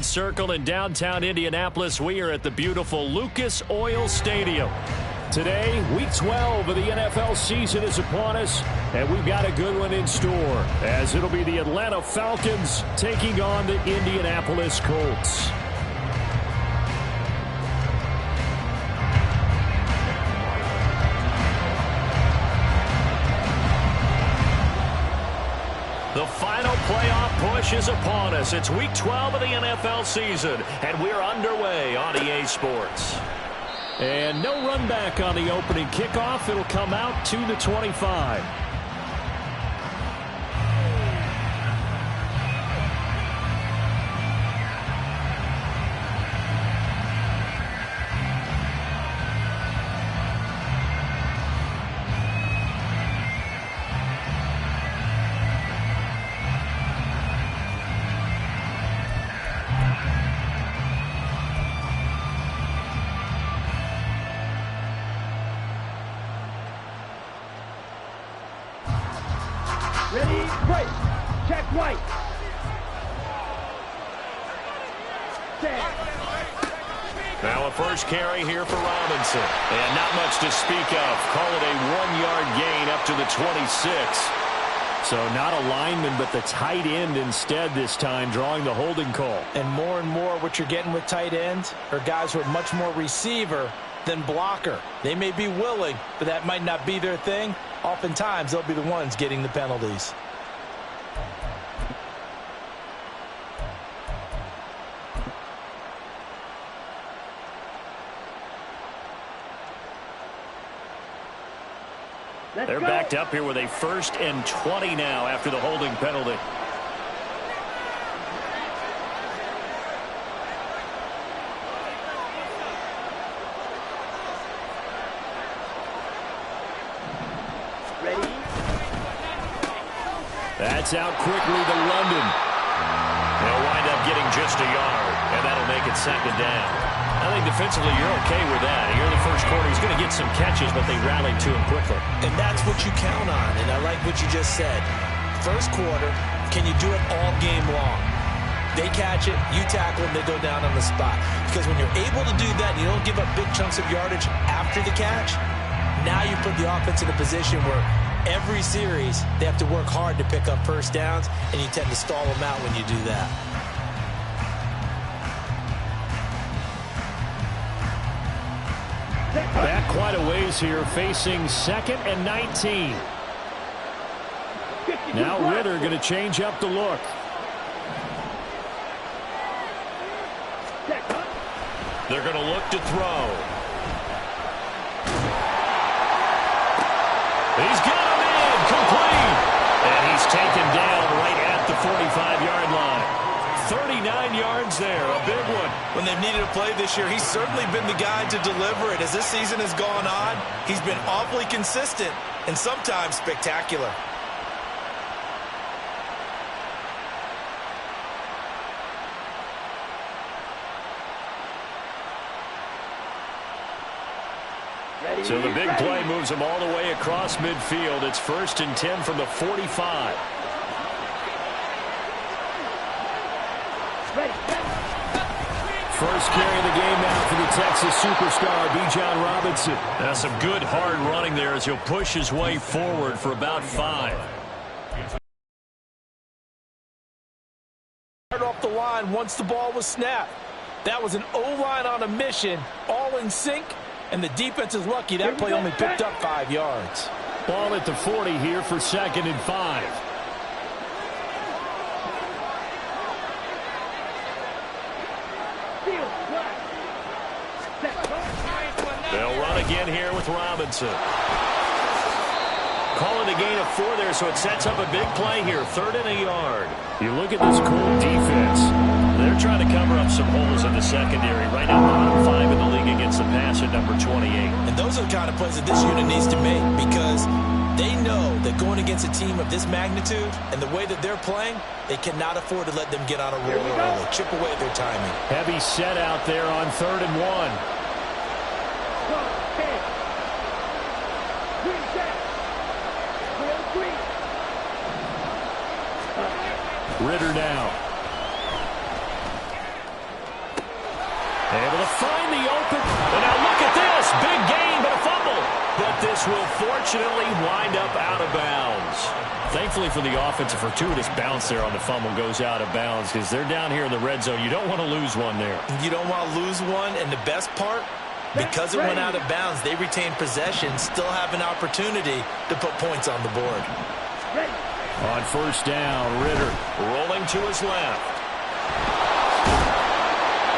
Circle in downtown Indianapolis. We are at the beautiful Lucas Oil Stadium. Today, Week 12 of the NFL season is upon us, and we've got a good one in store, as it'll be the Atlanta Falcons taking on the Indianapolis Colts. The final playoff push is upon us. It's Week 12 of the NFL season, and we're underway on EA Sports. And no run back on the opening kickoff. It'll come out to the 25. Ready, break. Check white. Set. Now a first carry here for Robinson. And not much to speak of. Call it a 1-yard gain up to the 26. So not a lineman, but the tight end instead this time, drawing the holding call. And more what you're getting with tight ends are guys who are much more receiver than blocker. They may be willing, but that might not be their thing. Oftentimes, they'll be the ones getting the penalties. They're backed up here with a 1st and 20 now after the holding penalty. That's out quickly to London. They'll wind up getting just a yard, and that'll make it 2nd down. I think defensively you're okay with that. Here in the first quarter, he's going to get some catches, but they rallied to him quickly. And that's what you count on, and I like what you just said. First quarter, can you do it all game long? They catch it, you tackle them, they go down on the spot. Because when you're able to do that, and you don't give up big chunks of yardage after the catch, now you put the offense in a position where every series, they have to work hard to pick up first downs, and you tend to stall them out when you do that. Back quite a ways here, facing 2nd and 19. Now Ritter going to change up the look. They're going to look to throw. He's got him in, complete. And he's taken down right at the 45-yard line. 39 yards there, a big one. When they've needed a play this year, he's certainly been the guy to deliver it. As this season has gone on, he's been awfully consistent and sometimes spectacular. So the big play moves them all the way across midfield. It's 1st and 10 from the 45. First carry of the game now for the Texas superstar, Bijan Robinson. That's some good hard running there as he'll push his way forward for about 5. Off the line once the ball was snapped. That was an O-line on a mission, all in sync. And the defense is lucky that play only picked up 5 yards. Ball at the 40 here for 2nd and 5. They'll run again here with Robinson. Call it a gain of 4 there, so it sets up a big play here. 3rd and a yard. You look at this Colt defense. They're trying to cover up some holes in the secondary. Right now, bottom 5 in the league against the pass at number 28. And those are the kind of plays that this unit needs to make, because they know that going against a team of this magnitude and the way that they're playing, they cannot afford to let them get on a roll early. Chip away at their timing. Heavy set out there on 3rd and 1. Ritter now. Able to find the open. And now look at this. Big gain, but a fumble. But this will fortunately wind up out of bounds. Thankfully for the offense, a fortuitous bounce there on the fumble goes out of bounds because they're down here in the red zone. You don't want to lose one there. You don't want to lose one, and the best part, because it went out of bounds, they retain possession, still have an opportunity to put points on the board. On first down, Ritter rolling to his left.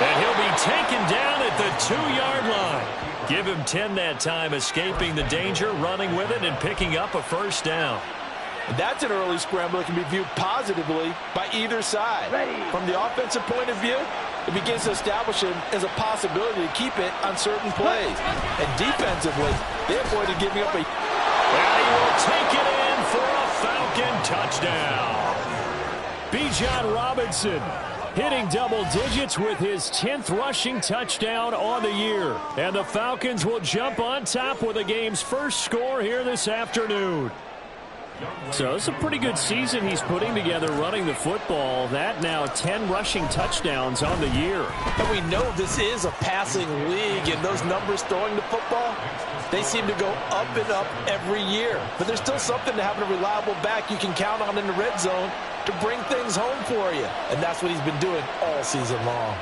And he'll be taken down at the 2-yard line. Give him 10 that time, escaping the danger, running with it, and picking up a first down. That's an early scramble that can be viewed positively by either side. From the offensive point of view, it begins to establish him as a possibility to keep it on certain plays. And defensively, they avoided giving up a... And he will take it in for a Falcon touchdown. Bijan Robinson hitting double digits with his 10th rushing touchdown on the year. And the Falcons will jump on top with the game's first score here this afternoon. So it's a pretty good season he's putting together running the football. That now 10 rushing touchdowns on the year. And we know this is a passing league, and those numbers throwing the football, they seem to go up and up every year. But there's still something to having a reliable back you can count on in the red zone to bring things home for you. And that's what he's been doing all season long.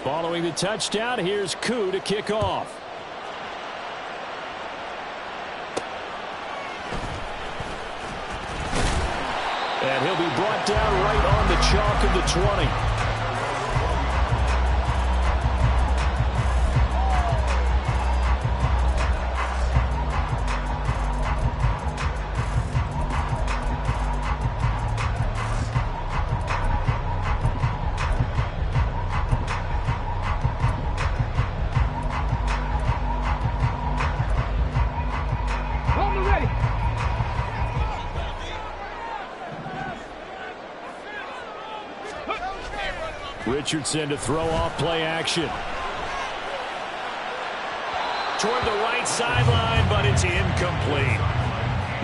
Following the touchdown, here's Koo to kick off. And he'll be brought down right on the chalk of the 20. Richardson to throw off play action. Toward the right sideline, but it's incomplete.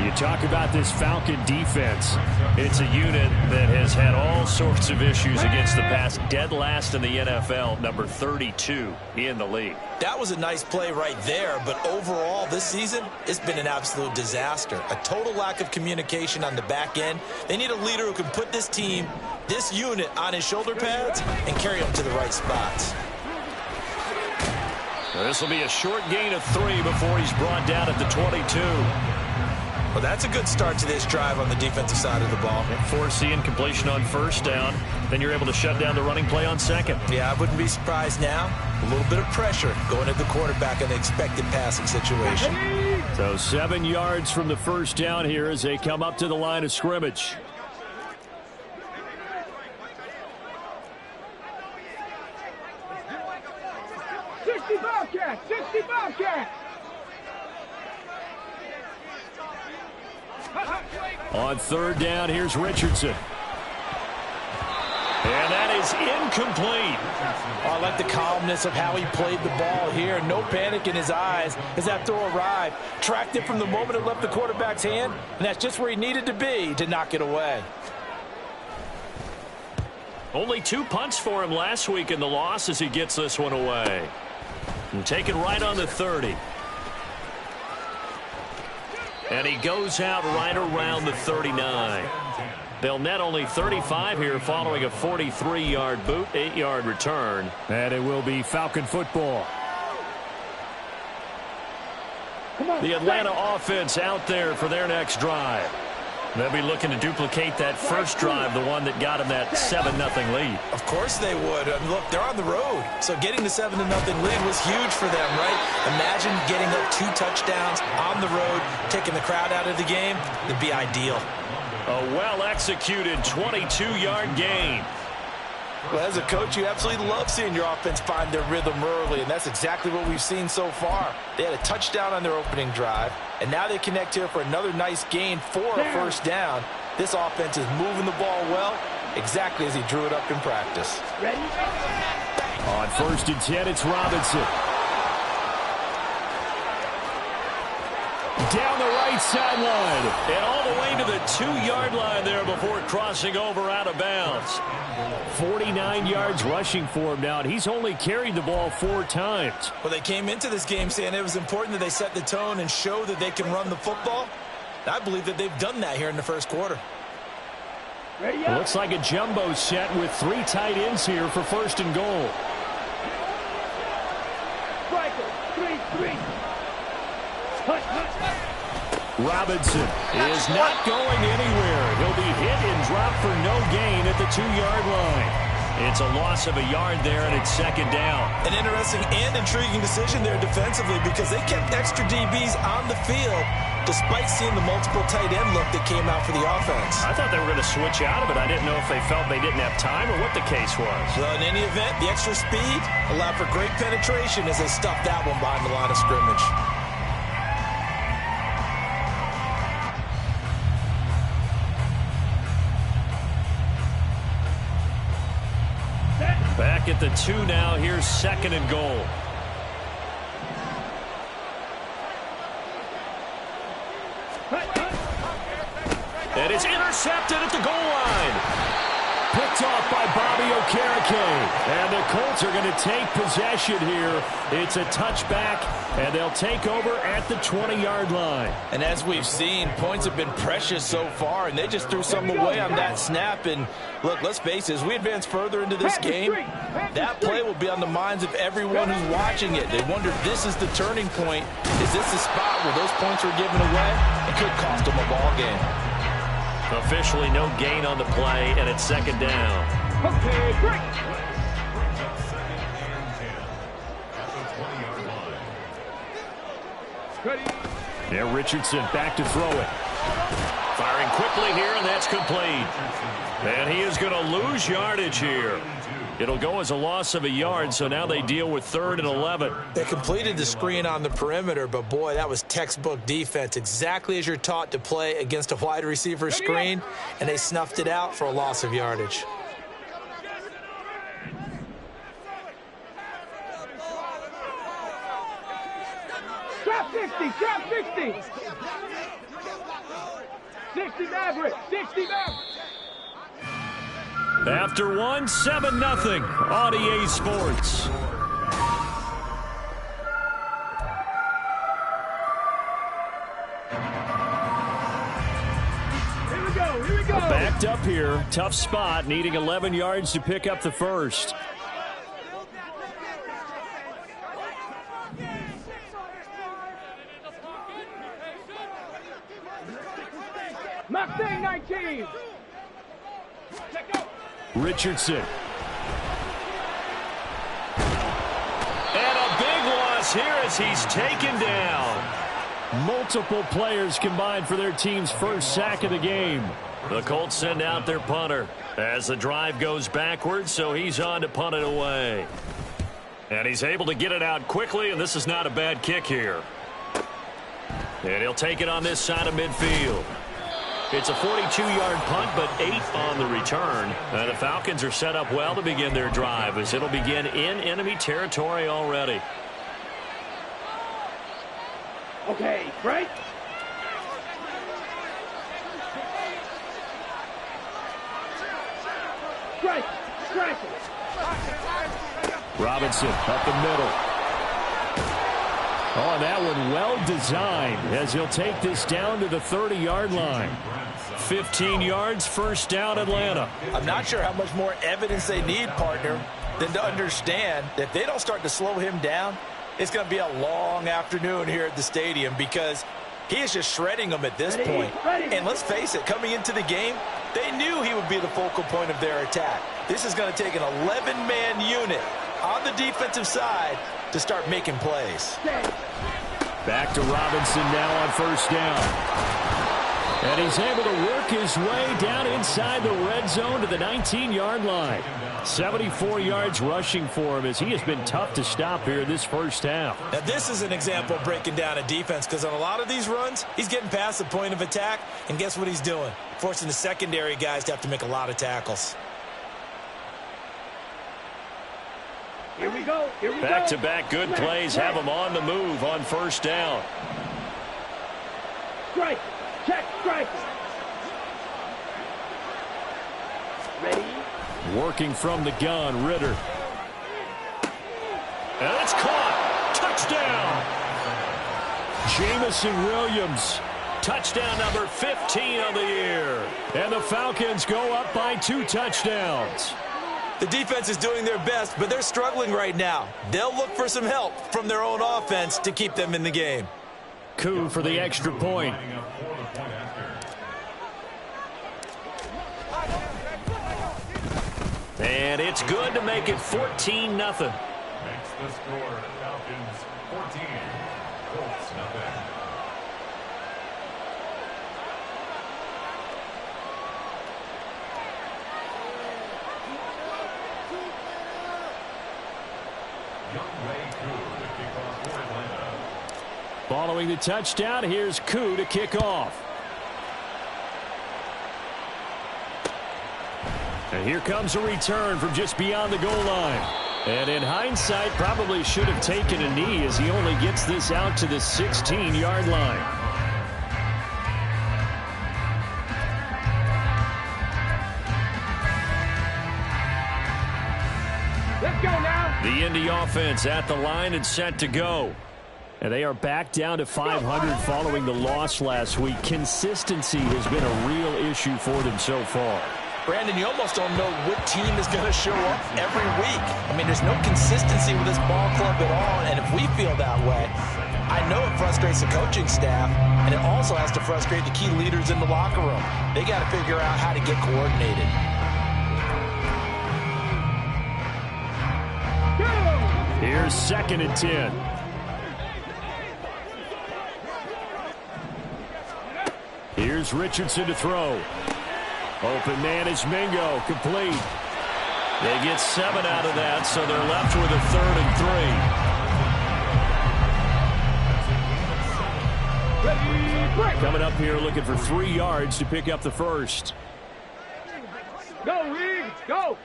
You talk about this Falcon defense. It's a unit that has had all sorts of issues against the pass. Dead last in the NFL, number 32 in the league. That was a nice play right there, but overall this season, it's been an absolute disaster. A total lack of communication on the back end. They need a leader who can put this team, this unit, on his shoulder pads and carry them to the right spots. Well, this will be a short gain of 3 before he's brought down at the 22. Well, that's a good start to this drive on the defensive side of the ball. Force the incompletion on first down. Then you're able to shut down the running play on second. Yeah, I wouldn't be surprised now. A little bit of pressure going at the quarterback in the expected passing situation. So 7 yards from the first down here as they come up to the line of scrimmage. Bobcat! 60 Bobcat! On third down, here's Richardson. And that is incomplete. Oh, I like the calmness of how he played the ball here. No panic in his eyes as that throw arrived. Tracked it from the moment it left the quarterback's hand, and that's just where he needed to be to knock it away. Only 2 punts for him last week in the loss as he gets this one away. And taken right on the 30. And he goes out right around the 39. They'll net only 35 here following a 43-yard boot, 8-yard return. And it will be Falcon football. The Atlanta offense out there for their next drive. They'll be looking to duplicate that first drive, the one that got them that 7-0 lead. Of course they would. I mean, look, they're on the road. So getting the 7-0 lead was huge for them, right? Imagine getting up 2 touchdowns on the road, taking the crowd out of the game. It'd be ideal. A well-executed 22-yard gain. Well, as a coach, you absolutely love seeing your offense find their rhythm early, and that's exactly what we've seen so far. They had a touchdown on their opening drive, and now they connect here for another nice gain for a first down. This offense is moving the ball well, exactly as he drew it up in practice. Ready? On 1st and 10, it's Robinson. down the right sideline. And all the way to the 2-yard line there before crossing over out of bounds. 49 yards rushing for him now, and he's only carried the ball 4 times. Well, they came into this game saying it was important that they set the tone and show that they can run the football. I believe that they've done that here in the first quarter. It looks like a jumbo set with 3 tight ends here for 1st and goal. Striker, 3-3. Robinson is not going anywhere. He'll be hit and dropped for no gain at the 2-yard line. It's a loss of a yard there, and it's 2nd down. An interesting and intriguing decision there defensively because they kept extra DBs on the field despite seeing the multiple tight end look that came out for the offense. I thought they were going to switch out of it. I didn't know if they felt they didn't have time or what the case was. Well, in any event, the extra speed allowed for great penetration as they stuffed that one behind the line of scrimmage. Back at the 2 now. Here's 2nd and goal. And it's intercepted at the goal line. Picked off by Bobby Okereke. And the Colts are going to take possession here. It's a touchback, and they'll take over at the 20-yard line. And as we've seen, points have been precious so far, and they just threw some away on that snap. And look, let's face it, as we advance further into this game, that play will be on the minds of everyone who's watching it. They wonder if this is the turning point. Is this the spot where those points are given away? It could cost them a ball game. Officially no gain on the play, and it's 2nd down. Okay, great. Yeah, Richardson back to throw it. Firing quickly here, and that's complete. And he is going to lose yardage here. It'll go as a loss of a yard, so now they deal with 3rd and 11. They completed the screen on the perimeter, but boy, that was textbook defense. Exactly as you're taught to play against a wide receiver screen, and they snuffed it out for a loss of yardage. Trap 60, trap 60. 60 Maverick, 60 Maverick. After 1, 7-0 on EA Sports. Here we go. Backed up here, tough spot, needing 11 yards to pick up the first. Mustang 19. Richardson. And a big loss here as he's taken down. Multiple players combined for their team's first sack of the game. The Colts send out their punter as the drive goes backwards, so he's on to punt it away. And he's able to get it out quickly, and this is not a bad kick here. And he'll take it on this side of midfield. It's a 42-yard punt, but 8 on the return. The Falcons are set up well to begin their drive as it'll begin in enemy territory already. Okay, right. Strike. Robinson up the middle. Oh, and that one well designed as he'll take this down to the 30-yard line. 15 yards, 1st down, Atlanta. I'm not sure how much more evidence they need, partner, than to understand that if they don't start to slow him down, it's going to be a long afternoon here at the stadium because he is just shredding them at this point. And let's face it, coming into the game, they knew he would be the focal point of their attack. This is going to take an 11-man unit on the defensive side to start making plays. Back to Robinson now on 1st down. And he's able to work his way down inside the red zone to the 19-yard line. 74 yards rushing for him as he has been tough to stop here in this first half. Now, this is an example of breaking down a defense because on a lot of these runs, he's getting past the point of attack, and guess what he's doing? Forcing the secondary guys to have to make a lot of tackles. Here we go. Back-to-back good plays have him on the move on 1st down. strike. Check, strike. Ready? Working from the gun, Ritter. And it's caught. Touchdown. Jameson Williams. Touchdown number 15 of the year. And the Falcons go up by 2 touchdowns. The defense is doing their best, but they're struggling right now. They'll look for some help from their own offense to keep them in the game. Koo for the extra point. And it's good to make it 14-0. Makes the score Falcons 14, Colts nothing. Following the touchdown, here's Koo to kick off. And here comes a return from just beyond the goal line. And in hindsight, probably should have taken a knee as he only gets this out to the 16-yard line. Let's go now. The Indy offense at the line and set to go. And they are back down to 500 following the loss last week. Consistency has been a real issue for them so far. Brandon, you almost don't know what team is going to show up every week. I mean, there's no consistency with this ball club at all, and if we feel that way, I know it frustrates the coaching staff, and it also has to frustrate the key leaders in the locker room. They got to figure out how to get coordinated. Here's 2nd and 10. Here's Richardson to throw. Open man is Mingo, complete. They get 7 out of that, so they're left with a 3rd and 3. Coming up here looking for 3 yards to pick up the first. Go, Reed, go.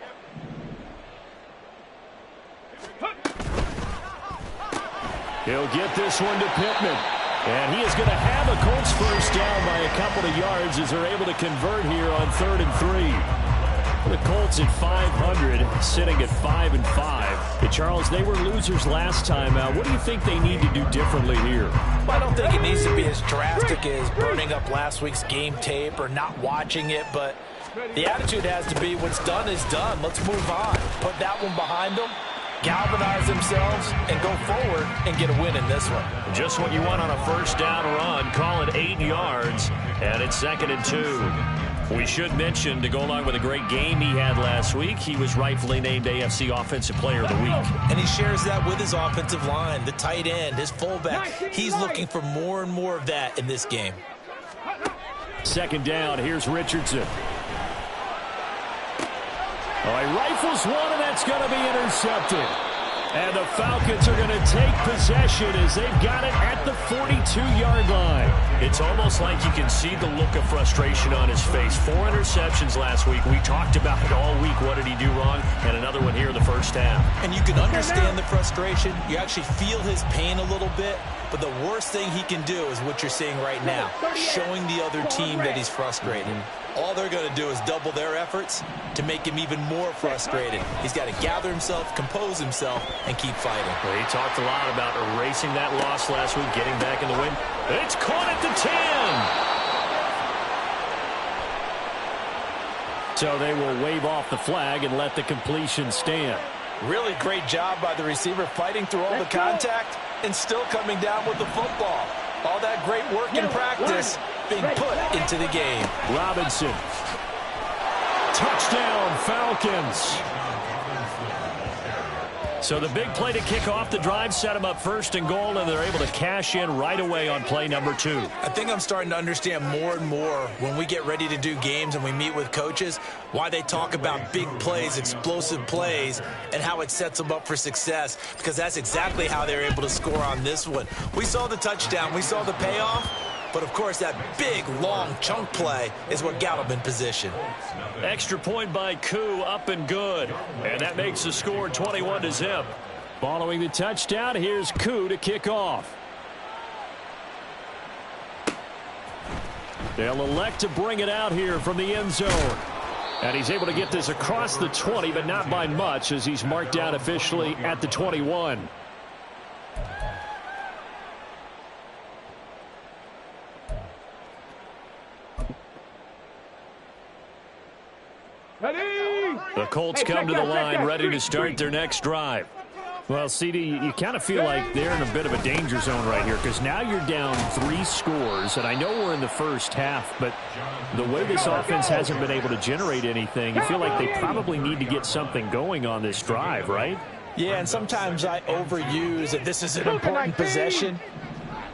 He'll get this one to Pittman. And he is going to have a Colts first down by a couple of yards as they're able to convert here on 3rd and 3. The Colts at 500, sitting at 5-5. But Charles, they were losers last time out. What do you think they need to do differently here? Well, I don't think it needs to be as drastic as burning up last week's game tape or not watching it, but the attitude has to be what's done is done. Let's move on. Put that one behind them. Galvanize themselves and go forward and get a win in this one. Just what you want on a first down run. Call it 8 yards, and it's 2nd and 2. We should mention, to go along with a great game he had last week, he was rightfully named AFC Offensive Player of the Week. And he shares that with his offensive line, the tight end, his fullback. He's looking for more and more of that in this game. 2nd down, here's Richardson. Oh, he rifles one, and that's going to be intercepted. And the Falcons are going to take possession as they've got it at the 42-yard line. It's almost like you can see the look of frustration on his face. 4 interceptions last week. We talked about it all week. What did he do wrong? And another one here in the first half. And you can understand the frustration. You actually feel his pain a little bit. But the worst thing he can do is what you're seeing right now, showing the other team that he's frustrated. All they're going to do is double their efforts to make him even more frustrated. He's got to gather himself, compose himself, and keep fighting. Well, he talked a lot about erasing that loss last week, getting back in the win. It's caught at the 10. So they will wave off the flag and let the completion stand. Really great job by the receiver fighting through all the contact and still coming down with the football. All that great work in practice being put into the game. Robinson. Touchdown, Falcons. So the big play to kick off the drive set them up 1st and goal, and they're able to cash in right away on play number 2. I think I'm starting to understand more and more when we get ready to do games and we meet with coaches why they talk about big plays, explosive plays, and how it sets them up for success, because that's exactly how they're able to score on this one. We saw the touchdown. We saw the payoff. But, of course, that big, long chunk play is what got him in position. Extra point by Koo, up and good. And that makes the score 21-0. Following the touchdown, here's Koo to kick off. They'll elect to bring it out here from the end zone. And he's able to get this across the 20, but not by much, as he's marked down officially at the 21. Ready? The Colts come to the line, ready to start their next drive. Well, CD, you kind of feel like they're in a bit of a danger zone right here, because now you're down 3 scores, and I know we're in the first half, but the way this offense hasn't been able to generate anything, you feel like they probably need to get something going on this drive, right? Yeah, and sometimes I overuse that this is an important possession,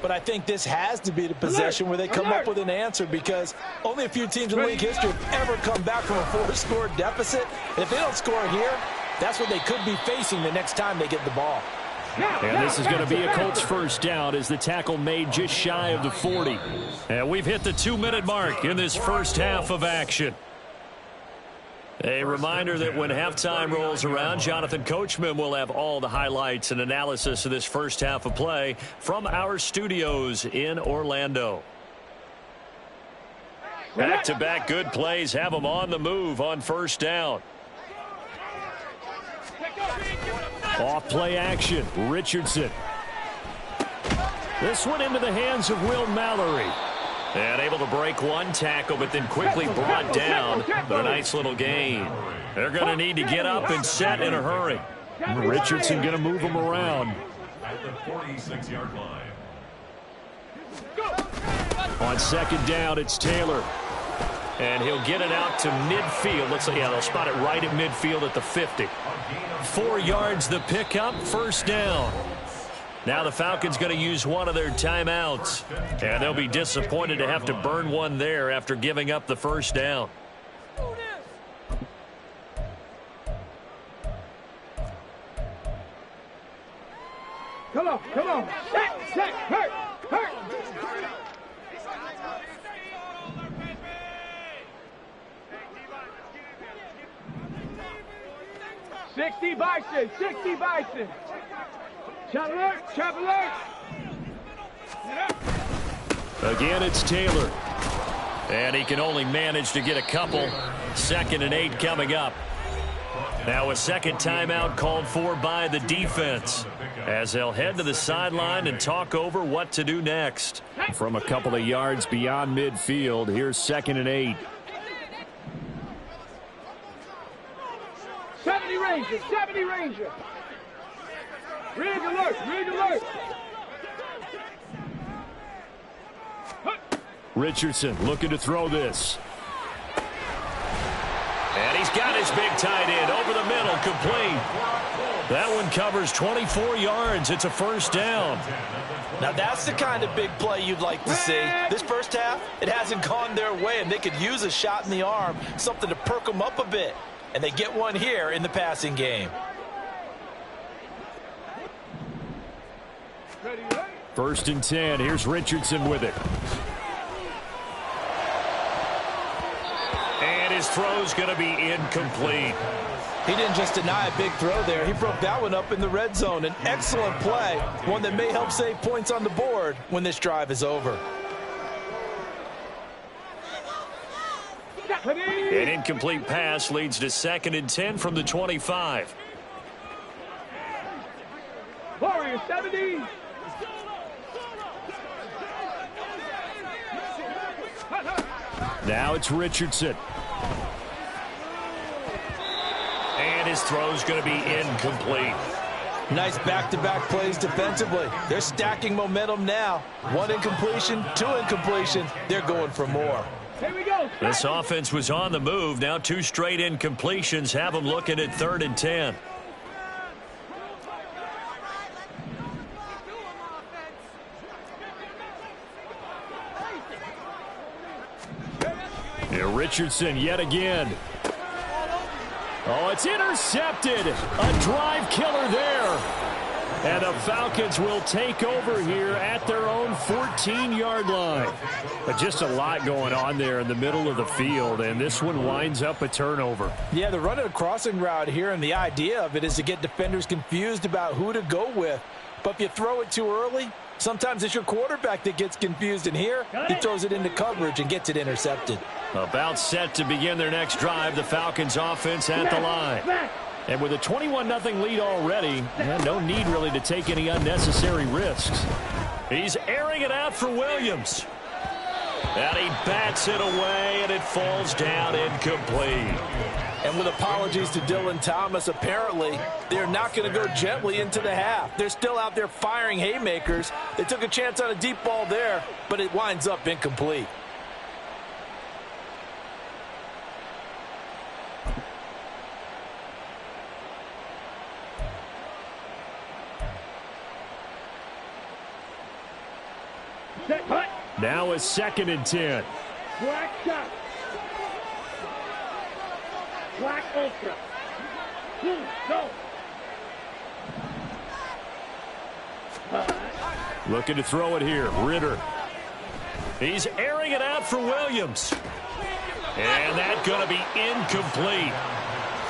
but I think this has to be the possession where they come up with an answer, because only a few teams in league history have ever come back from a 4-score deficit. And if they don't score here, that's what they could be facing the next time they get the ball. And this is going to be a Colts first down as the tackle made just shy of the 40. And we've hit the 2-minute mark in this first half of action. A reminder that when halftime rolls around, Jonathan Coachman will have all the highlights and analysis of this first half of play from our studios in Orlando. Back-to-back good plays have them on the move on first down. Off play action, Richardson. This one into the hands of Will Mallory. And able to break one tackle, but then quickly brought down. But a nice little gain. They're going to need to get up and set in a hurry. Richardson going to move them around. At the 46-yard line. On second down, it's Taylor. And he'll get it out to midfield. Looks like, yeah, they'll spot it right at midfield at the 50. 4 yards the pickup, first down. Now the Falcons going to use one of their timeouts. And they'll be disappointed to have to burn one there after giving up the first down. Come on. Check, hurt. 60 Bison. Chop alert. Again, it's Taylor. And he can only manage to get a couple. 2nd and 8 coming up. Now a second timeout called for by the defense, as they'll head to the sideline and talk over what to do next. From a couple of yards beyond midfield, here's 2nd and 8. 70 Ranger. Rig alert. Richardson looking to throw this. And he's got his big tight end over the middle, complete. That one covers 24 yards. It's a first down. Now that's the kind of big play you'd like to see. This first half, it hasn't gone their way, and they could use a shot in the arm, something to perk them up a bit. And they get one here in the passing game. First and 10. Here's Richardson with it. And his throw's going to be incomplete. He didn't just deny a big throw there. He broke that one up in the red zone. An excellent play, one that may help save points on the board when this drive is over. An incomplete pass leads to 2nd and 10 from the 25. Warrior 70. Now it's Richardson. And his throw's going to be incomplete. Nice back-to-back plays defensively. They're stacking momentum now. 1 incompletion, 2 incompletion. They're going for more. Here we go. This offense was on the move. Now 2 straight incompletions have them looking at 3rd and 10. Here Richardson yet again. Oh, it's intercepted. A drive killer there. And the Falcons will take over here at their own 14-yard line. But just a lot going on there in the middle of the field, and this one winds up a turnover. Yeah, they're running a crossing route here, and the idea of it is to get defenders confused about who to go with. But if you throw it too early, Sometimes it's your quarterback that gets confused, and here he throws it into coverage and gets it intercepted. About set to begin their next drive, the Falcons offense at the line. And with a 21-0 lead already, no need really to take any unnecessary risks. He's airing it out for Williams. And he bats it away, and it falls down incomplete. And with apologies to Dylan Thomas, apparently they're not going to go gently into the half. They're still out there firing haymakers. They took a chance on a deep ball there, but it winds up incomplete. Now a 2nd and 10. Black shot. Black ultra. Go. Looking to throw it here. Ritter. He's airing it out for Williams. And that's going to be incomplete.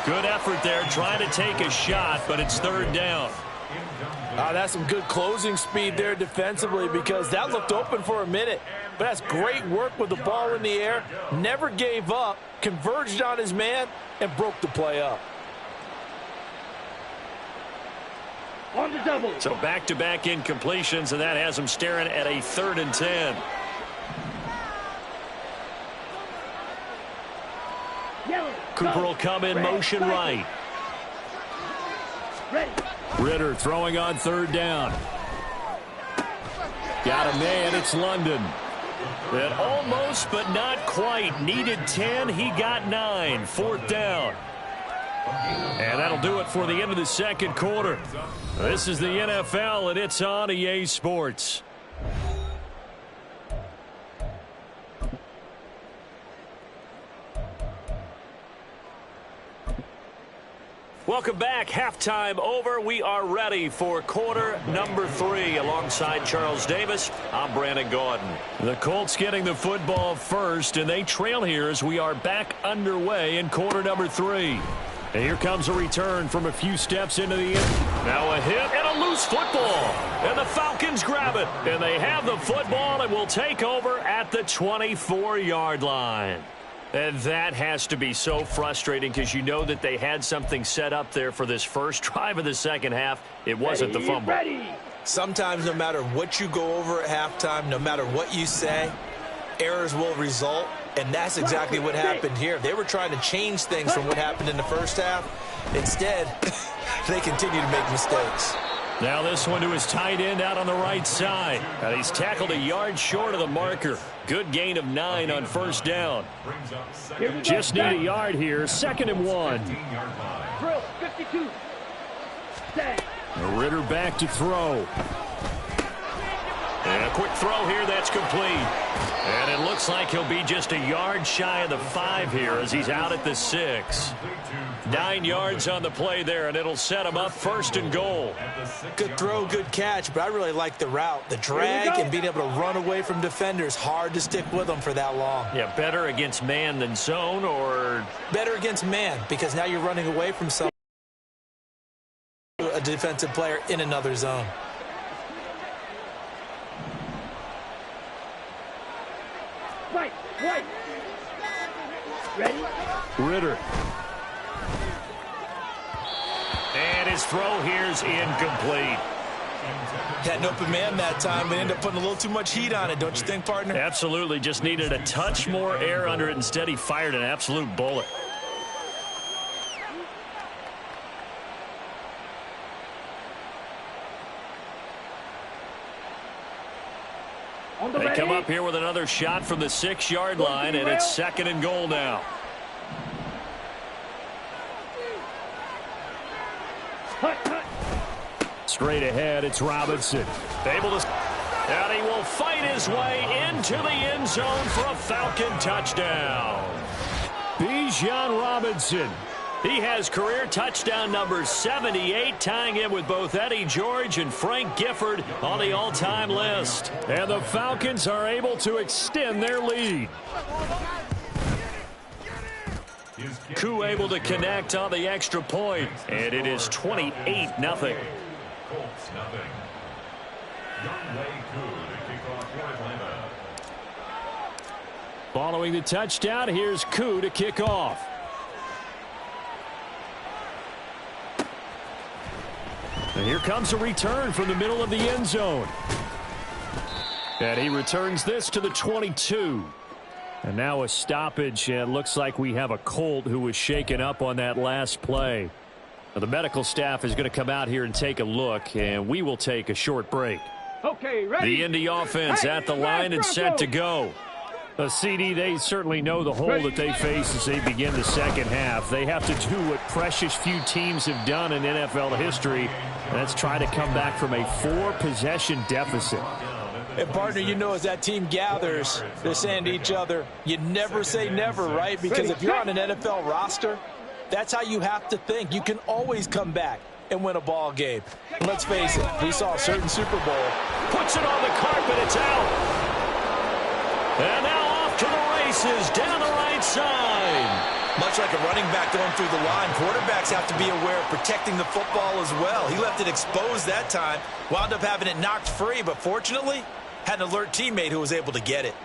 Good effort there trying to take a shot, but it's 3rd down. That's some good closing speed there defensively, because that looked open for a minute. But that's great work with the ball in the air. Never gave up, converged on his man, and broke the play up. On the double. So back-to-back incompletions, and that has him staring at a 3rd and 10. Cooper will come in motion right. Ready. Ritter throwing on 3rd down. Got a man, it's London. That almost but not quite. Needed 10, he got 9. 4th down. And that'll do it for the end of the 2nd quarter. This is the NFL, and it's on EA Sports. Welcome back. Halftime over. We are ready for quarter number 3. Alongside Charles Davis, I'm Brandon Gordon. The Colts getting the football first, and they trail here as we are back underway in quarter number 3. And here comes a return from a few steps into the end. Now a hit and a loose football. And the Falcons grab it. And they have the football and will take over at the 24-yard line. And that has to be so frustrating, because you know that they had something set up there for this first drive of the 2nd half. It wasn't the fumble. Sometimes no matter what you go over at halftime, no matter what you say, errors will result. And that's exactly what happened here. They were trying to change things from what happened in the first half. Instead, they continue to make mistakes. Now this one to his tight end out on the right side. And he's tackled a yard short of the marker. Good gain of 9 on 1st down. Just need a yard here. 2nd and 1. Drill 52. Stay. Ritter back to throw. And a quick throw here, that's complete. And it looks like he'll be just a yard shy of the 5 here as he's out at the 6. 9 yards on the play there, and it'll set him up 1st and goal. Good throw, good catch, but I really like the route. The drag and being able to run away from defenders. Hard to stick with them for that long. Yeah, better against man than zone, or? Better against man, because now you're running away from a defensive player in another zone. Right. Ready? Ritter. And his throw here's incomplete. Had an open man that time, but ended up putting a little too much heat on it, don't you think, partner? Absolutely. Just needed a touch more air under it. Instead, he fired an absolute bullet. They come up here with another shot from the 6-yard line, and it's 2nd and goal now. Straight ahead, it's Robinson. Able to, and he will fight his way into the end zone for a Falcon touchdown. Bijan Robinson. He has career touchdown number 78, tying him with both Eddie George and Frank Gifford on the all-time list. And the Falcons are able to extend their lead. Koo able to connect on the extra point, and it is 28-0. Colts nothing. Young Lake Following the touchdown, here's Koo to kick off. And here comes a return from the middle of the end zone. And he returns this to the 22. And now a stoppage, and it looks like we have a Colt who was shaken up on that last play. Now the medical staff is going to come out here and take a look, and we will take a short break. Okay, ready? The Indy offense at the line and set to go. CD, they certainly know the hole that they face as they begin the second half. They have to do what precious few teams have done in NFL history. That's try to come back from a 4-possession deficit. And, partner, you know, as that team gathers, they're saying to each other, you never say never, right? Because if you're on an NFL roster, that's how you have to think. You can always come back and win a ball game. And let's face it, we saw a certain Super Bowl. Puts it on the carpet, it's out. And now off to the races down the right side. Much like a running back going through the line, quarterbacks have to be aware of protecting the football as well. He left it exposed that time, wound up having it knocked free, but fortunately, had an alert teammate who was able to get it.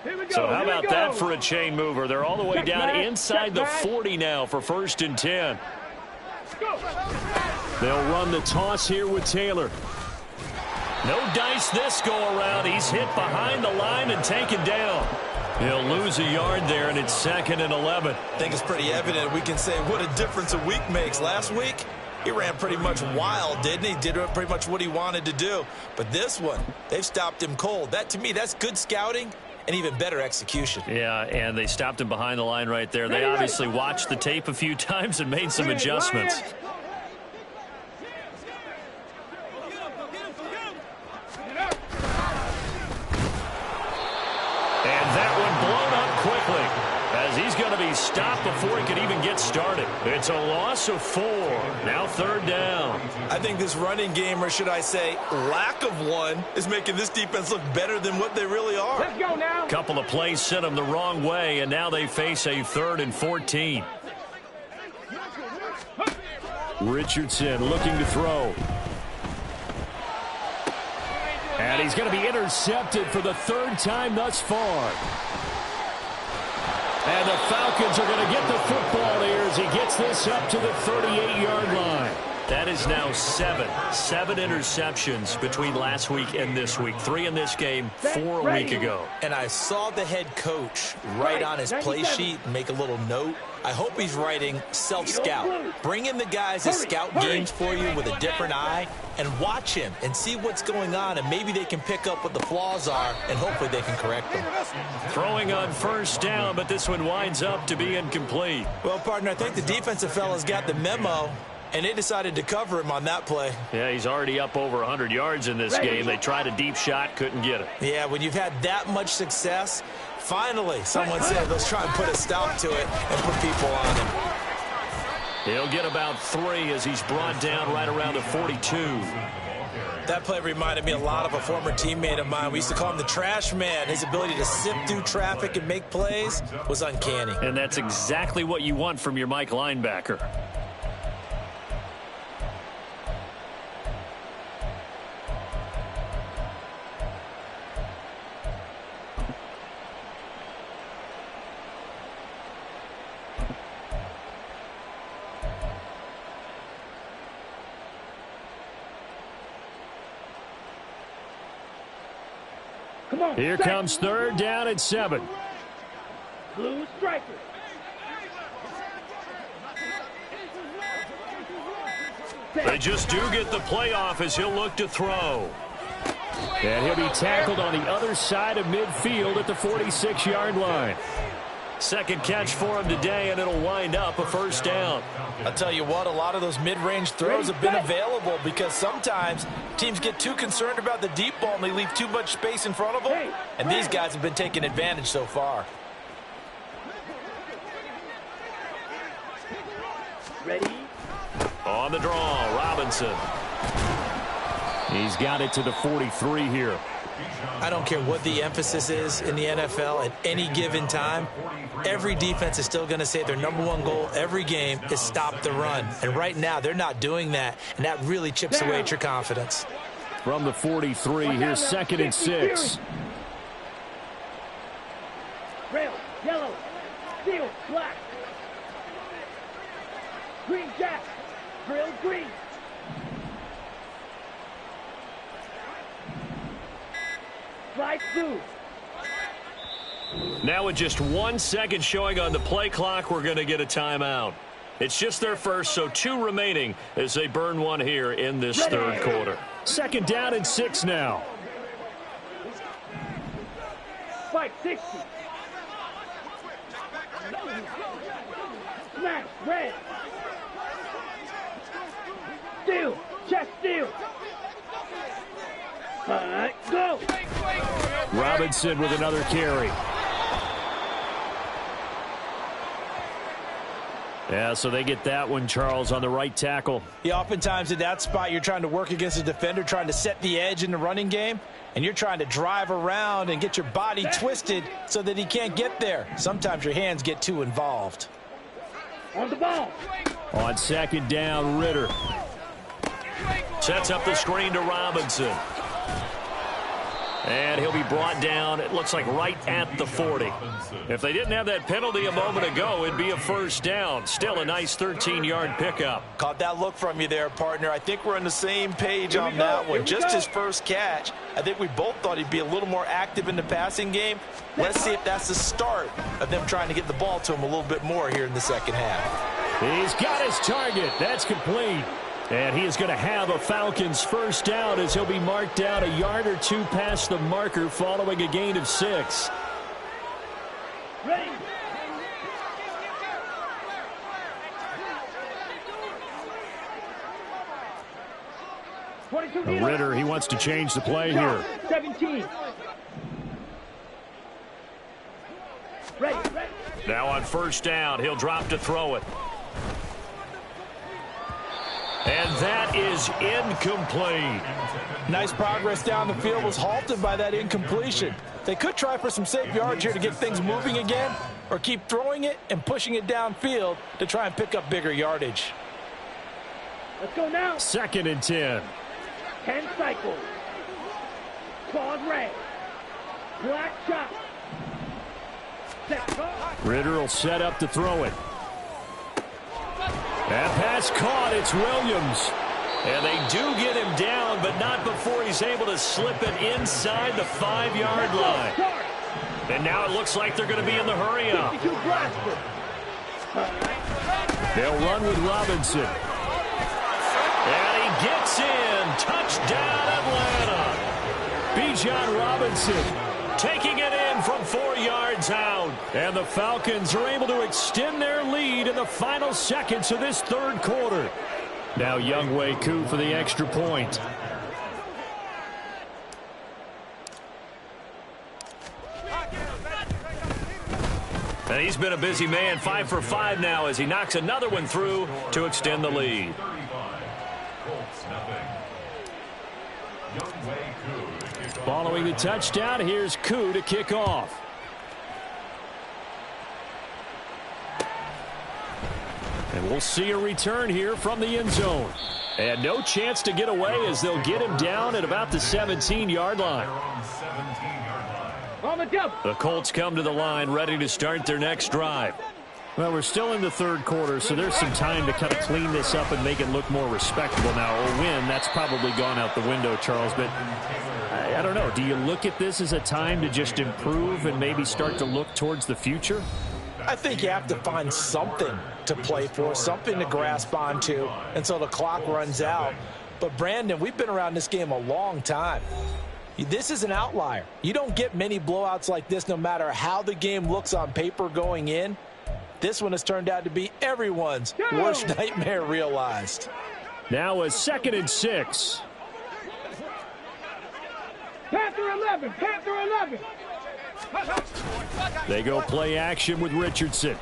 Here we go, so how about go. that for a chain mover? They're all the way Check down back, inside the 40 now for 1st and 10. Go. They'll run the toss here with Taylor. No dice this go-around. He's hit behind the line and taken down. He'll lose a yard there, and it's 2nd and 11. I think it's pretty evident. We can say what a difference a week makes. Last week, he ran pretty much wild, didn't he? Did pretty much what he wanted to do. But this one, they've stopped him cold. That, to me, that's good scouting and even better execution. Yeah, and they stopped him behind the line right there. They obviously watched the tape a few times and made some adjustments. Stopped before he could even get started. It's a loss of 4. Now 3rd down. I think this running game, or should I say lack of one, is making this defense look better than what they really are. Let's go now. Couple of plays sent them the wrong way, and now they face a 3rd and 14. Richardson looking to throw. And he's going to be intercepted for the 3rd time thus far. And the Falcons are going to get the football here as he gets this up to the 38-yard line. That is now 7 interceptions between last week and this week. 3 in this game, 4 a week ago. And I saw the head coach write on his play sheet and make a little note. I hope he's writing self-scout. Bring in the guys that scout games for you with a different eye and watch him and see what's going on, and maybe they can pick up what the flaws are, and hopefully they can correct them. Throwing on 1st down, but this one winds up to be incomplete. Well, partner, I think the defensive fellas got the memo, and they decided to cover him on that play. Yeah, he's already up over 100 yards in this game. They tried a deep shot, couldn't get it. Yeah, when you've had that much success, finally someone said, let's try and put a stop to it and put people on him. He'll get about 3 as he's brought down right around the 42. That play reminded me a lot of a former teammate of mine. We used to call him the trash man. His ability to sift through traffic and make plays was uncanny. And that's exactly what you want from your Mike linebacker. Here comes 3rd down and 7. Blue striker. They just do get the playoff as he'll look to throw. And he'll be tackled on the other side of midfield at the 46-yard line. 2nd catch for him today, and it'll wind up a 1st down. I'll tell you what, a lot of those mid-range throws have been available because sometimes teams get too concerned about the deep ball and they leave too much space in front of them. And these guys have been taking advantage so far. Ready? On the draw, Robinson. He's got it to the 43 here. I don't care what the emphasis is in the NFL at any given time. Every defense is still going to say their #1 goal every game is stop the run. And right now, they're not doing that, and that really chips away at your confidence. from the 43. Here's 2nd and 6. Red, yellow, steel, black. Green jack, drill green. Slide blue. Now with just 1 second showing on the play clock, we're going to get a timeout. It's just their first, so 2 remaining as they burn one here in this third quarter. 2nd down and 6 now. Fight 60. Smash, red. Steal, chest steal. Go. Robinson with another carry. Yeah, so they get that one, Charles, on the right tackle. Yeah, oftentimes in that spot, you're trying to work against a defender, trying to set the edge in the running game, and you're trying to drive around and get your body twisted so that he can't get there. Sometimes your hands get too involved. On the ball. On 2nd down, Ritter sets up the screen to Robinson. And he'll be brought down, it looks like right at the 40. If they didn't have that penalty a moment ago, it'd be a 1st down. Still a nice 13-yard pickup. Caught that look from you there, partner. I think we're on the same page on that one. Just his first catch. I think we both thought he'd be a little more active in the passing game. Let's see if that's the start of them trying to get the ball to him a little bit more here in the second half. He's got his target. That's complete. And he is going to have a Falcons 1st down as he'll be marked down a yard or 2 past the marker following a gain of 6. Ready. Ritter, he wants to change the play here. 17. Ready. Now on 1st down, he'll drop to throw it. And that is incomplete. Nice progress down the field, was halted by that incompletion. They could try for some safe yards here to get things moving again, or keep throwing it and pushing it downfield to try and pick up bigger yardage. Let's go now. 2nd and 10. 10 cycles. Claude red. Black shot. Ritter will set up to throw it. That pass caught. It's Williams. And they do get him down, but not before he's able to slip it inside the 5-yard line. And now it looks like they're going to be in the hurry up. They'll run with Robinson. And he gets in. Touchdown, Atlanta. Bijan Robinson taking it in from 4 yards out. And the Falcons are able to extend their lead in the final seconds of this third quarter. Now Younghoe Koo for the extra point. And he's been a busy man, 5 for 5 now as he knocks another one through to extend the lead. Following the touchdown, here's Koo to kick off. And we'll see a return here from the end zone. And no chance to get away as they'll get him down at about the 17-yard line. On the jump. The Colts come to the line ready to start their next drive. Well, we're still in the third quarter, so there's some time to kind of clean this up and make it look more respectable now. A win, that's probably gone out the window, Charles, but I don't know. Do you look at this as a time to just improve and maybe start to look towards the future? I think you have to find something to play for, something to grasp onto until the clock runs out. But, Brandon, we've been around this game a long time. This is an outlier. You don't get many blowouts like this no matter how the game looks on paper going in. This one has turned out to be everyone's worst nightmare realized. Now a 2nd and 6. Panther 11. Panther 11. They go play action with Richardson.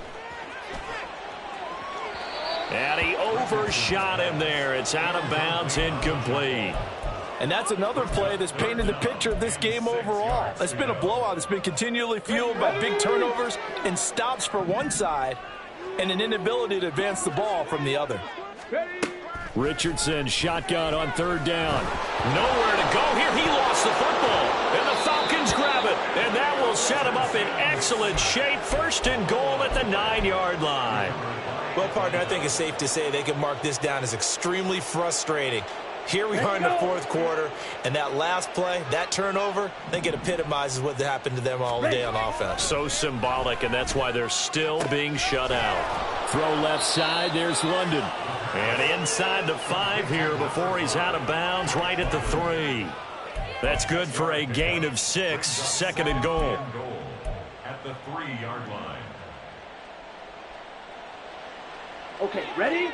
And he overshot him there. It's out of bounds, incomplete. And that's another play that's painted the picture of this game overall. It's been a blowout. It's been continually fueled by big turnovers and stops for one side and an inability to advance the ball from the other. Richardson shotgun on 3rd down. Nowhere to set him up in excellent shape. First and goal at the 9-yard line. Well, partner, I think it's safe to say they can mark this down as extremely frustrating. Here we are in the fourth quarter, and that last play, that turnover, I think it epitomizes what happened to them all day on offense. So symbolic, and that's why they're still being shut out. Throw left side, there's London. And inside the 5 here before he's out of bounds, right at the 3. That's good for a gain of 6, second and goal. At the 3-yard line. Okay, ready?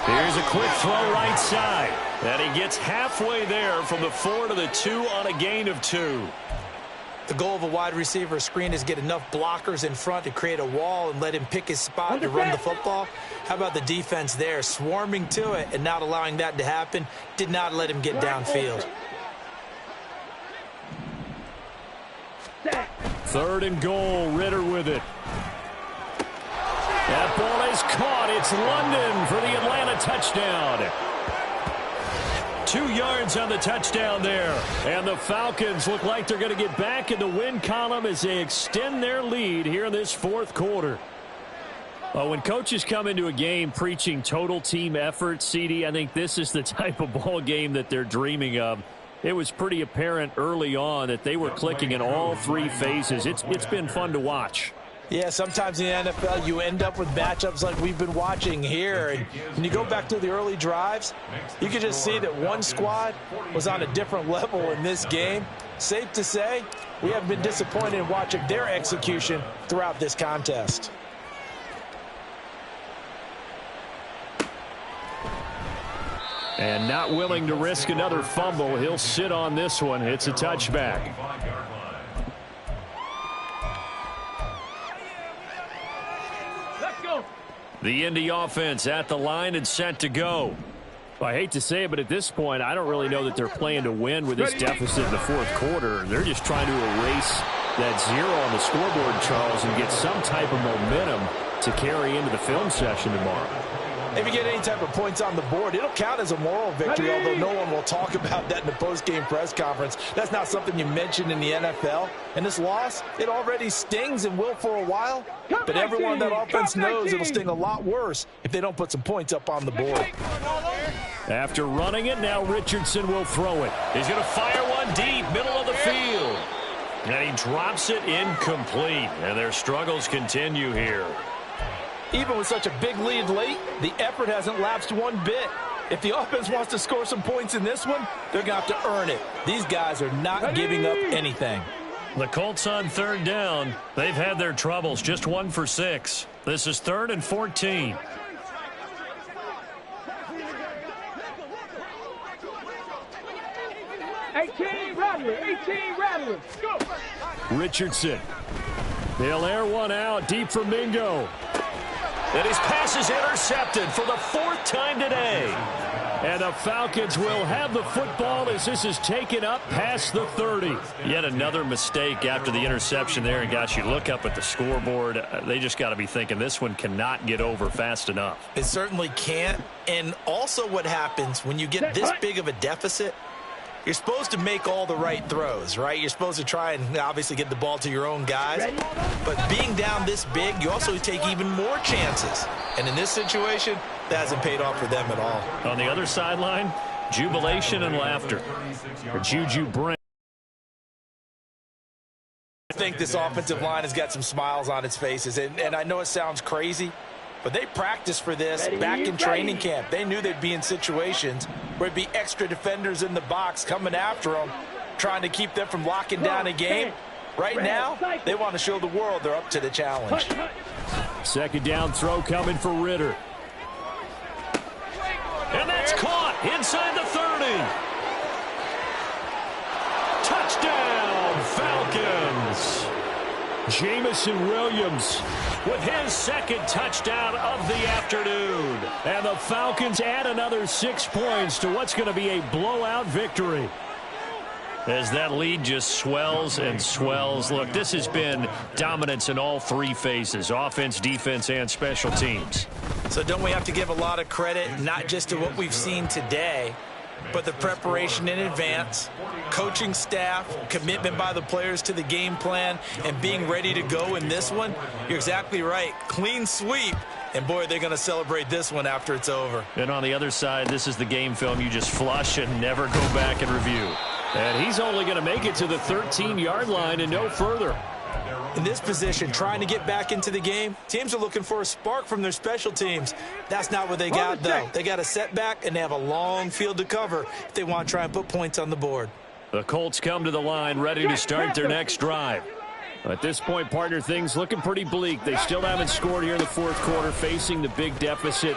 Here's a quick throw right side. And he gets halfway there from the 4 to the 2 on a gain of 2. The goal of a wide receiver screen is get enough blockers in front to create a wall and let him pick his spot to run the football. How about the defense there, swarming to it and not allowing that to happen? Did not let him get downfield. Third and goal, Ritter with it. That ball is caught. It's London for the Atlanta touchdown. 2 yards on the touchdown there. And the Falcons look like they're going to get back in the win column as they extend their lead here in this fourth quarter. Well, when coaches come into a game preaching total team effort, CD, I think this is the type of ball game that they're dreaming of. It was pretty apparent early on that they were clicking in all 3 phases. It's been fun to watch. Yeah, sometimes in the NFL you end up with matchups like we've been watching here. And when you go back to the early drives, you can just see that one squad was on a different level in this game. Safe to say, we have been disappointed in watching their execution throughout this contest. And not willing to risk another fumble. He'll sit on this one. It's a touchback. The Indy offense at the line and set to go. I hate to say it, but at this point, I don't really know that they're playing to win with this deficit in the fourth quarter. They're just trying to erase that 0 on the scoreboard, Charles, and get some type of momentum to carry into the film session tomorrow. If you get any type of points on the board, it'll count as a moral victory, although no one will talk about that in the post-game press conference. That's not something you mentioned in the NFL. And this loss, it already stings and will for a while. But everyone on that offense knows it'll sting a lot worse if they don't put some points up on the board. After running it, now Richardson will throw it. He's going to fire one deep, middle of the field. And he drops it incomplete. And their struggles continue here. Even with such a big lead late, the effort hasn't lapsed one bit. If the offense wants to score some points in this one, they're going to have to earn it. These guys are not giving up anything. The Colts on third down. They've had their troubles, just 1 for 6. This is 3rd and 14. Go. Richardson. They'll air one out deep for Mingo. And his pass is intercepted for the 4th time today. And the Falcons will have the football as this is taken up past the 30. Yet another mistake after the interception there. And, gosh, you look up at the scoreboard. They just got to be thinking this one cannot get over fast enough. It certainly can't. And also what happens when you get this big of a deficit, you're supposed to make all the right throws, right? You're supposed to try and obviously get the ball to your own guys. But being down this big, you also take even more chances. And in this situation, that hasn't paid off for them at all. On the other sideline, jubilation and laughter for Juju Brent. I think this offensive line has got some smiles on its faces. And I know it sounds crazy, but they practiced for this back in training camp. They knew they'd be in situations where it'd be extra defenders in the box coming after them, trying to keep them from locking down a game. Right now, they want to show the world they're up to the challenge. Second down throw coming for Ritter. And that's caught inside the 30. Touchdown, Falcons. Jamison Williams with his 2nd touchdown of the afternoon. And the Falcons add another 6 points to what's going to be a blowout victory. as that lead just swells and swells. Look, this has been dominance in all three phases, offense, defense, and special teams. So don't we have to give a lot of credit, not just to what we've seen today, but the preparation in advance, coaching staff, commitment by the players to the game plan, and being ready to go in this one? You're exactly right. Clean sweep. And, boy, they're going to celebrate this one after it's over. And on the other side, this is the game film you just flush and never go back and review. And he's only going to make it to the 13-yard line and no further. In this position, trying to get back into the game, teams are looking for a spark from their special teams. That's not what they got, though. They got a setback, and they have a long field to cover if they want to try and put points on the board. The Colts come to the line ready to start their next drive. At this point, partner, things looking pretty bleak. They still haven't scored here in the fourth quarter, facing the big deficit.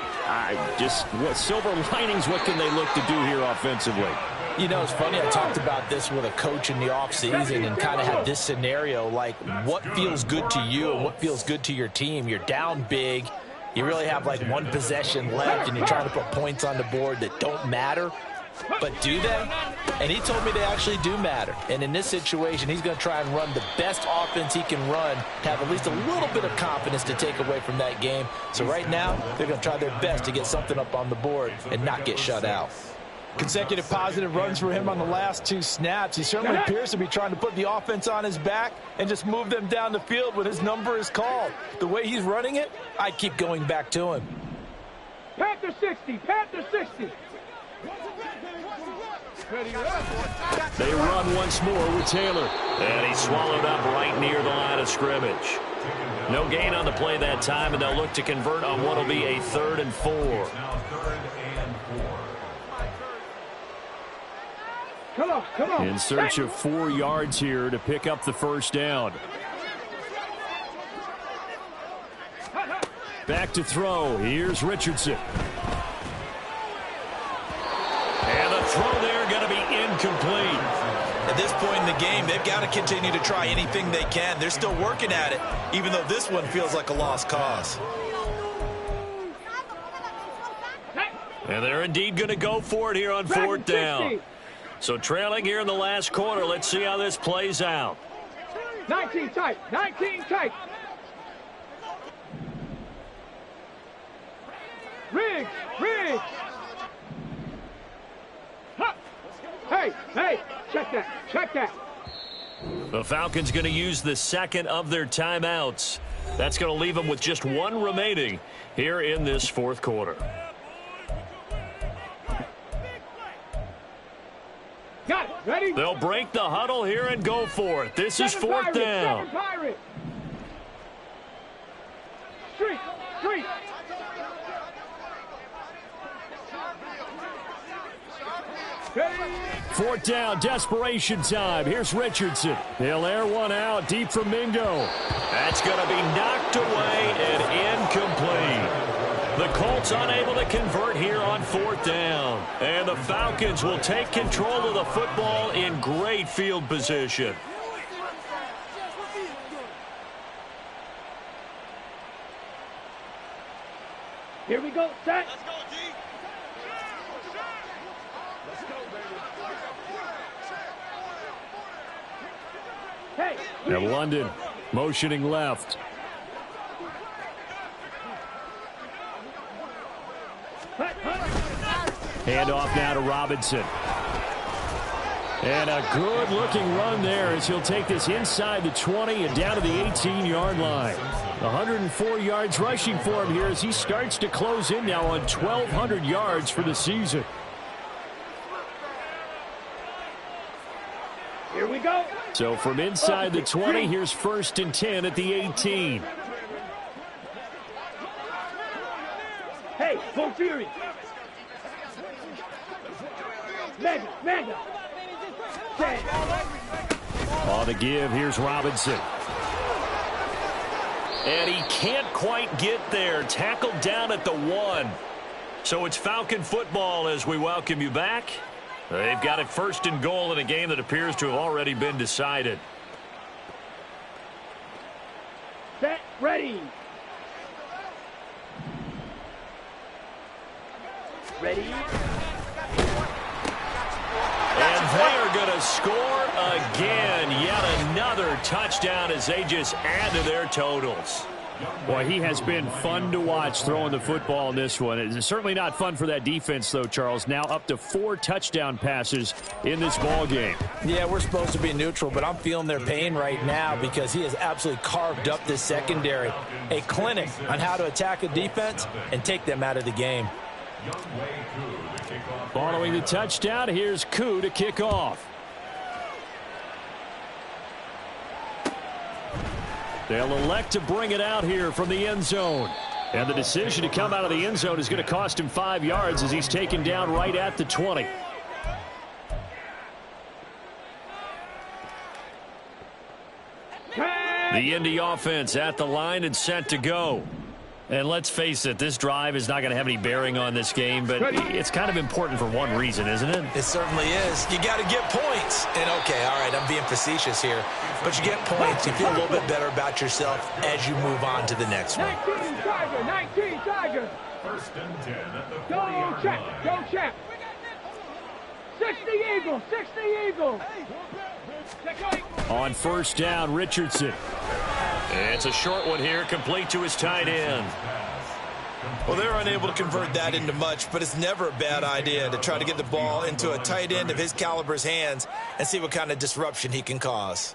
Silver linings, what can they look to do here offensively? You know, it's funny, I talked about this with a coach in the offseason and kind of had this scenario, like what feels good to you and what feels good to your team. You're down big. You really have like one possession left, and you're trying to put points on the board that don't matter. But do they? And he told me they actually do matter. And in this situation, he's going to try and run the best offense he can run to have at least a little bit of confidence to take away from that game. So right now, they're going to try their best to get something up on the board and not get shut out. Consecutive positive runs for him on the last two snaps. He certainly appears to be trying to put the offense on his back and just move them down the field when his number is called. The way he's running it, I'd keep going back to him. Panther 60, Panther 60. They run once more with Taylor. And he's swallowed up right near the line of scrimmage. No gain on the play that time, and they'll look to convert on what will be a 3rd and 4. Come on. In search of 4 yards here to pick up the first down. Back to throw. Here's Richardson. And the throw there going to be incomplete. At this point in the game, they've got to continue to try anything they can. They're still working at it, even though this one feels like a lost cause. And they're indeed going to go for it here on 4th down. So trailing here in the last quarter. Let's see how this plays out. 19 tight. 19 tight. Riggs. Hey, check that. The Falcons going to use the second of their timeouts. That's going to leave them with just 1 remaining here in this 4th quarter. Got it. Ready? They'll break the huddle here and go for it. This is 4th down. Street. 4th down, desperation time. Here's Richardson. He'll air one out deep from Mingo. That's going to be knocked away and incomplete. The Colts unable to convert here on 4th down. And the Falcons will take control of the football in great field position. Here we go, set. Let's go, D. Let's go, baby. Hey. Now London motioning left. Handoff now to Robinson. And a good-looking run there as he'll take this inside the 20 and down to the 18-yard line. 104 yards rushing for him here as he starts to close in now on 1,200 yards for the season. Here we go. So from inside the 20, here's 1st and 10 at the 18. Hey, full fury. Mega. On the give, here's Robinson. And he can't quite get there. Tackled down at the 1. So it's Falcon football as we welcome you back. They've got it 1st and goal in a game that appears to have already been decided. Set, ready. And they are going to score again. Yet another touchdown as they just add to their totals. Boy, he has been fun to watch throwing the football in this one. It's certainly not fun for that defense, though, Charles. Now up to 4 touchdown passes in this ball game. Yeah, we're supposed to be neutral, but I'm feeling their pain right now because he has absolutely carved up this secondary. A clinic on how to attack a defense and take them out of the game. Following the touchdown, here's Koo to kick off. They'll elect to bring it out here from the end zone. And the decision to come out of the end zone is going to cost him 5 yards as he's taken down right at the 20. The Indy offense at the line and set to go. And let's face it, this drive is not going to have any bearing on this game, but it's kind of important for one reason, isn't it? It certainly is. You got to get points. And, okay, all right, I'm being facetious here. But you get points. You feel a little bit better about yourself as you move on to the next one. 19 Tiger, 19 Tiger. First and 10 at the Go 40-yard check, line. go check. 60 Eagles, 60 Eagles. On first down, Richardson. It's a short one here, complete to his tight end. Well, they're unable to convert that into much, but it's never a bad idea to try to get the ball into a tight end of his caliber's hands and see what kind of disruption he can cause.